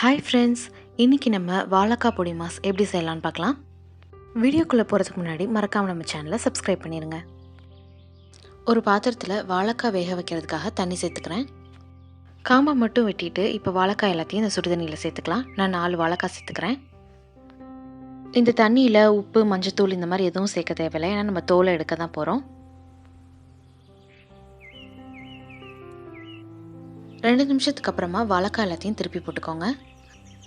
Hi friends, இன்றைக்கி நம்ம வாழைக்காய் பொடிமாஸ் எப்படி செய்யலான்னு பார்க்கலாம். வீடியோக்குள்ளே போகிறதுக்கு முன்னாடி மறக்காமல் நம்ம சேனலை சப்ஸ்கிரைப் பண்ணிடுங்க. ஒரு பாத்திரத்தில் வாழைக்காய் வேக வைக்கிறதுக்காக தண்ணி சேர்த்துக்கிறேன். காம்பை மட்டும் வெட்டிட்டு இப்போ வாழைக்காய் எல்லாத்தையும் இந்த சுடுதண்ணியில் சேர்த்துக்கலாம். நான் 4 வாழைக்காய் சேர்த்துக்கிறேன். இந்த தண்ணியில் உப்பு, மஞ்சத்தூள் இந்த மாதிரி எதுவும் சேர்க்க தேவையில்லை, ஏன்னா நம்ம தோலை எடுக்க தான் போகிறோம். 2 நிமிஷத்துக்கு அப்புறமா வாழைக்காய் எல்லாத்தையும் திருப்பி போட்டுக்கோங்க.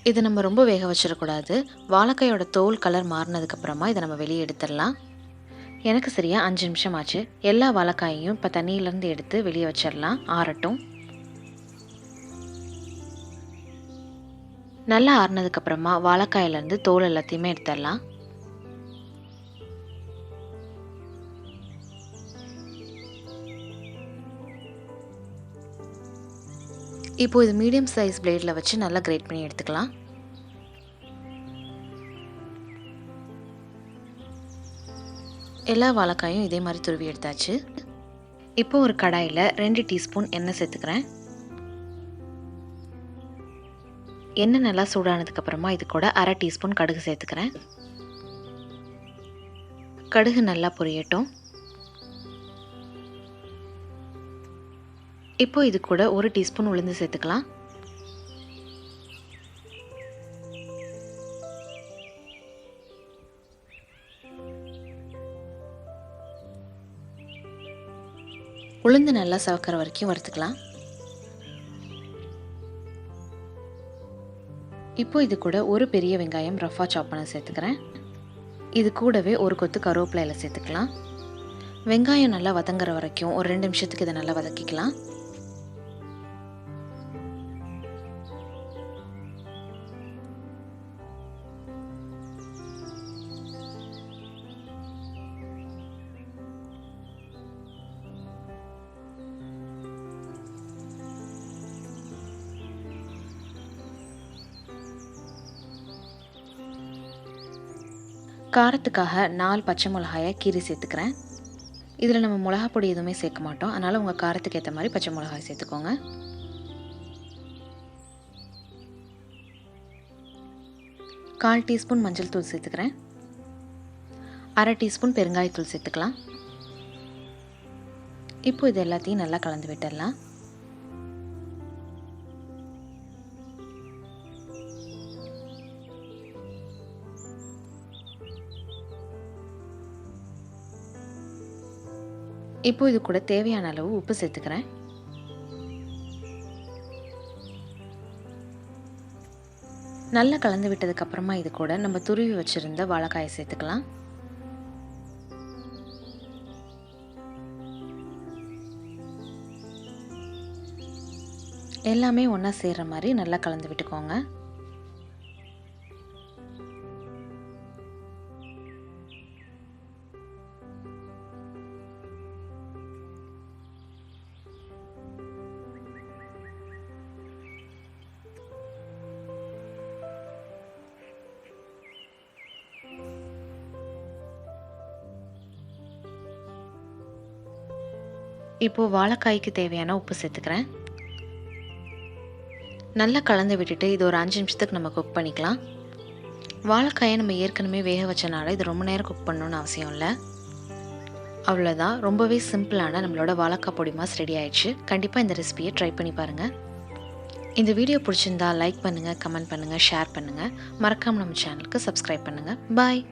இதை நம்ம ரொம்ப வேக வச்சிடக்கூடாது. வாழைக்காயோட தோல் கலர் மாறினதுக்கப்புறமா இதை நம்ம வெளியே எடுத்துடலாம். எனக்கு சரியாக 5 நிமிஷம் ஆச்சு. எல்லா வாழைக்காயையும் இப்போ தண்ணியிலேருந்து எடுத்து வெளியே வச்சிடலாம், ஆறட்டும். நல்லா ஆறினதுக்கப்புறமா வாழைக்காயிலேருந்து தோல் எல்லாத்தையுமே எடுத்துடலாம். இப்போ இது மீடியம் சைஸ் பிளேடில் வச்சு நல்லா கிரேட் பண்ணி எடுத்துக்கலாம். எல்லா வாழைக்காயும் இதே மாதிரி துருவி எடுத்தாச்சு. இப்போ ஒரு கடாயில் 2 டீஸ்பூன் எண்ணெய் சேர்த்துக்கிறேன். எண்ணெய் நல்லா சூடானதுக்கப்புறமா இது கூட 1/2 டீஸ்பூன் கடுகு சேர்த்துக்கிறேன். கடுகு நல்லா பொரியட்டும். இப்போ இது கூட 1 டீஸ்பூன் உளுந்து சேர்த்துக்கலாம். உளுந்து நல்லா சவக்கிற வரைக்கும் வறுத்துக்கலாம். இப்போ இது கூட ஒரு பெரிய வெங்காயம் ரஃபா சாப் பண்ண சேர்த்துக்கிறேன். இது கூடவே ஒரு கொத்து கருவேப்பிலையில சேர்த்துக்கலாம். வெங்காயம் நல்லா வதங்குற வரைக்கும் ஒரு 2 நிமிஷத்துக்கு இதை நல்லா வதக்கிக்கலாம். காரத்துக்காக 4 பச்சை மிளகாயை கீரி சேர்த்துக்கிறேன். இதில் நம்ம மிளகா பொடி எதுவுமே சேர்க்க மாட்டோம், அதனால் உங்கள் காரத்துக்கு ஏற்ற மாதிரி பச்சை மிளகாய் சேர்த்துக்கோங்க. கால் டீஸ்பூன் மஞ்சள் தூள் சேர்த்துக்கிறேன். 1/2 டீஸ்பூன் பெருங்காயத்தூள் சேர்த்துக்கலாம். இப்போ இது எல்லாத்தையும் நல்லா கலந்து விட்டுடலாம். இப்போ இது கூட தேவையான அளவு உப்பு சேர்த்துக்கிறேன். நல்லா கலந்து விட்டதுக்கு அப்புறமா இது கூட நம்ம துருவி வச்சிருந்த வாழைக்காயை சேர்த்துக்கலாம். எல்லாமே ஒன்றா சேர்ற மாதிரி நல்லா கலந்து விட்டுக்கோங்க. இப்போது வாழைக்காய்க்கு தேவையான உப்பு சேர்த்துக்கிறேன். நல்லா கலந்து விட்டுட்டு இது ஒரு 5 நிமிஷத்துக்கு நம்ம குக் பண்ணிக்கலாம். வாழைக்காயை நம்ம ஏற்கனவே வேக வச்சனால இது ரொம்ப நேரம் குக் பண்ணணும்னு அவசியம் இல்லை. அவ்வளோதான், ரொம்பவே சிம்பிளான நம்மளோட வாழைக்காய் பொடிமாஸ் ரெடி ஆயிடுச்சு. கண்டிப்பாக இந்த ரெசிபியை ட்ரை பண்ணி பாருங்கள். இந்த வீடியோ பிடிச்சிருந்தா லைக் பண்ணுங்கள், கமெண்ட் பண்ணுங்கள், ஷேர் பண்ணுங்கள். மறக்காமல் நம்ம சேனலுக்கு சப்ஸ்கிரைப் பண்ணுங்கள். பாய்.